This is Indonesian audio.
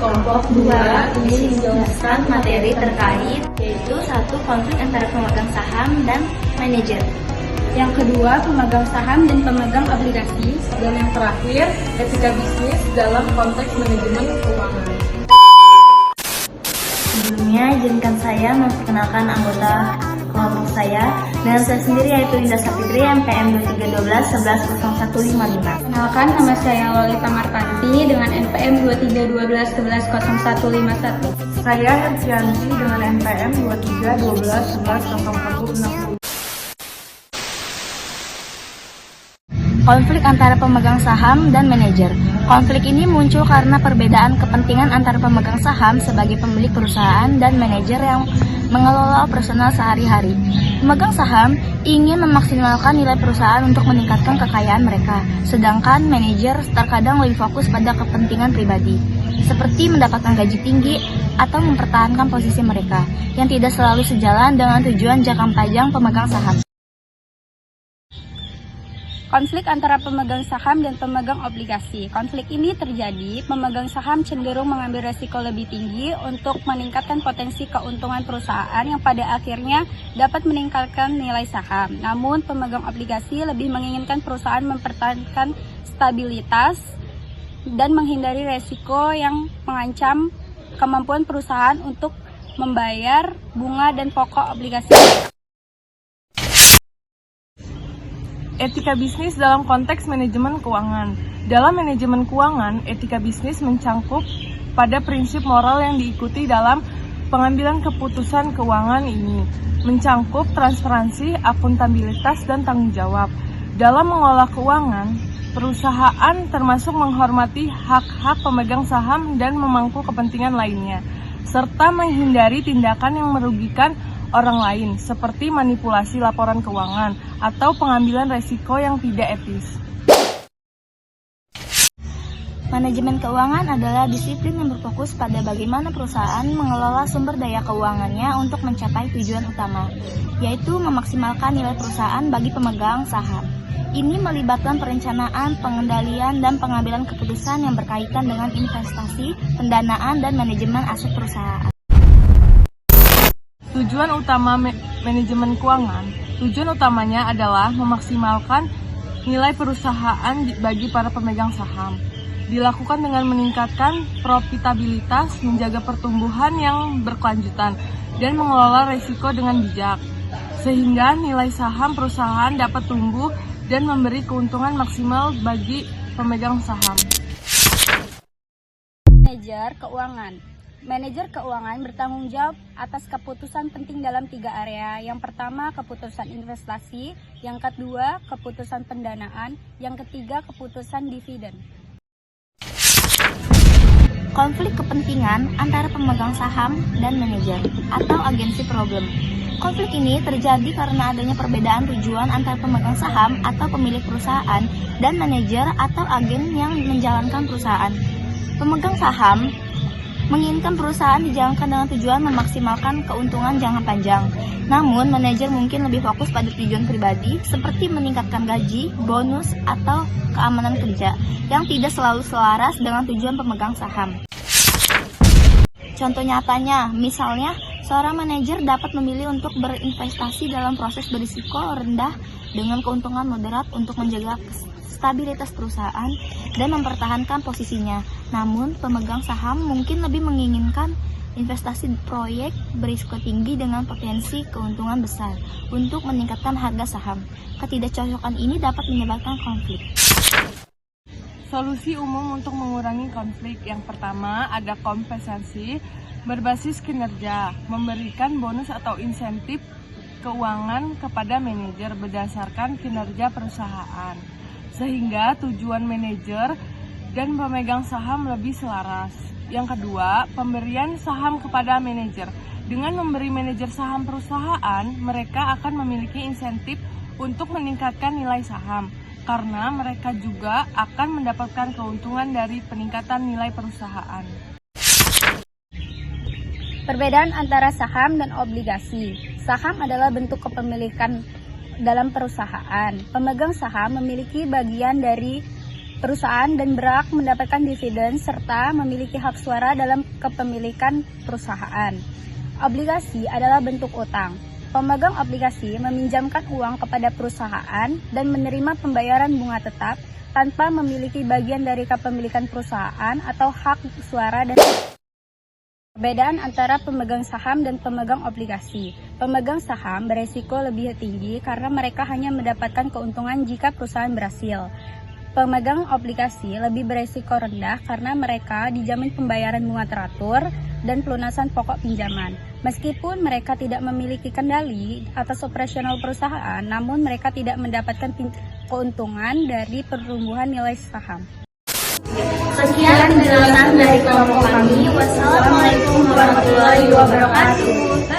Kelompok 2 ini menjelaskan materi terkait yaitu 1. Konflik antara pemegang saham dan manajer. Yang kedua, pemegang saham dan pemegang obligasi. Dan yang terakhir, etika bisnis dalam konteks manajemen keuangan. Sebelumnya, izinkan saya memperkenalkan anggota kelompok saya. Dengan saya sendiri yaitu Indah Sapitri, NPM 2312 110155. Kenalkan, nama saya Lolita Martanti dengan NPM 2312 110151. Saya Hercianti dengan NPM 2312 110160. Konflik antara pemegang saham dan manajer. Konflik ini muncul karena perbedaan kepentingan antara pemegang saham sebagai pemilik perusahaan dan manajer yang mengelola operasional sehari-hari. Pemegang saham ingin memaksimalkan nilai perusahaan untuk meningkatkan kekayaan mereka, sedangkan manajer terkadang lebih fokus pada kepentingan pribadi, seperti mendapatkan gaji tinggi atau mempertahankan posisi mereka, yang tidak selalu sejalan dengan tujuan jangka panjang pemegang saham. Konflik antara pemegang saham dan pemegang obligasi. Konflik ini terjadi, pemegang saham cenderung mengambil resiko lebih tinggi untuk meningkatkan potensi keuntungan perusahaan yang pada akhirnya dapat meningkatkan nilai saham. Namun, pemegang obligasi lebih menginginkan perusahaan mempertahankan stabilitas dan menghindari resiko yang mengancam kemampuan perusahaan untuk membayar bunga dan pokok obligasi. Etika bisnis dalam konteks manajemen keuangan. Dalam manajemen keuangan, etika bisnis mencangkup pada prinsip moral yang diikuti dalam pengambilan keputusan keuangan ini, mencangkup transparansi, akuntabilitas, dan tanggung jawab. Dalam mengolah keuangan, perusahaan termasuk menghormati hak-hak pemegang saham dan memangku kepentingan lainnya, serta menghindari tindakan yang merugikan orang lain, seperti manipulasi laporan keuangan atau pengambilan resiko yang tidak etis. Manajemen keuangan adalah disiplin yang berfokus pada bagaimana perusahaan mengelola sumber daya keuangannya untuk mencapai tujuan utama, yaitu memaksimalkan nilai perusahaan bagi pemegang saham. Ini melibatkan perencanaan, pengendalian, dan pengambilan keputusan yang berkaitan dengan investasi, pendanaan, dan manajemen aset perusahaan. Tujuan utama manajemen keuangan, tujuan utamanya adalah memaksimalkan nilai perusahaan bagi para pemegang saham. Dilakukan dengan meningkatkan profitabilitas, menjaga pertumbuhan yang berkelanjutan, dan mengelola risiko dengan bijak, sehingga nilai saham perusahaan dapat tumbuh dan memberi keuntungan maksimal bagi pemegang saham. Manajer keuangan. Manajer keuangan bertanggung jawab atas keputusan penting dalam 3 area. Yang pertama, keputusan investasi. Yang kedua, keputusan pendanaan. Yang ketiga, keputusan dividen. Konflik kepentingan antara pemegang saham dan manajer atau agensi problem. Konflik ini terjadi karena adanya perbedaan tujuan antara pemegang saham atau pemilik perusahaan dan manajer atau agen yang menjalankan perusahaan. Pemegang saham menginginkan perusahaan dijalankan dengan tujuan memaksimalkan keuntungan jangka panjang. Namun, manajer mungkin lebih fokus pada tujuan pribadi seperti meningkatkan gaji, bonus, atau keamanan kerja yang tidak selalu selaras dengan tujuan pemegang saham. Contoh nyatanya, misalnya, seorang manajer dapat memilih untuk berinvestasi dalam proses berisiko rendah dengan keuntungan moderat untuk menjaga stabilitas perusahaan dan mempertahankan posisinya. Namun, pemegang saham mungkin lebih menginginkan investasi proyek berisiko tinggi dengan potensi keuntungan besar untuk meningkatkan harga saham. Ketidakcocokan ini dapat menyebabkan konflik. Solusi umum untuk mengurangi konflik. Yang pertama, ada kompensasi berbasis kinerja, memberikan bonus atau insentif keuangan kepada manajer berdasarkan kinerja perusahaan, sehingga tujuan manajer dan pemegang saham lebih selaras. Yang kedua, pemberian saham kepada manajer. Dengan memberi manajer saham perusahaan, mereka akan memiliki insentif untuk meningkatkan nilai saham, karena mereka juga akan mendapatkan keuntungan dari peningkatan nilai perusahaan. Perbedaan antara saham dan obligasi. Saham adalah bentuk kepemilikan dalam perusahaan. Pemegang saham memiliki bagian dari perusahaan dan berhak mendapatkan dividen serta memiliki hak suara dalam kepemilikan perusahaan. Obligasi adalah bentuk utang. Pemegang obligasi meminjamkan uang kepada perusahaan dan menerima pembayaran bunga tetap tanpa memiliki bagian dari kepemilikan perusahaan atau hak suara dan perbedaan antara pemegang saham dan pemegang obligasi. Pemegang saham beresiko lebih tinggi karena mereka hanya mendapatkan keuntungan jika perusahaan berhasil. Pemegang obligasi lebih beresiko rendah karena mereka dijamin pembayaran bunga teratur dan pelunasan pokok pinjaman. Meskipun mereka tidak memiliki kendali atas operasional perusahaan, namun mereka tidak mendapatkan keuntungan dari pertumbuhan nilai saham. Sekian penjelasan dari kelompok kami. Wassalamualaikum warahmatullahi wabarakatuh.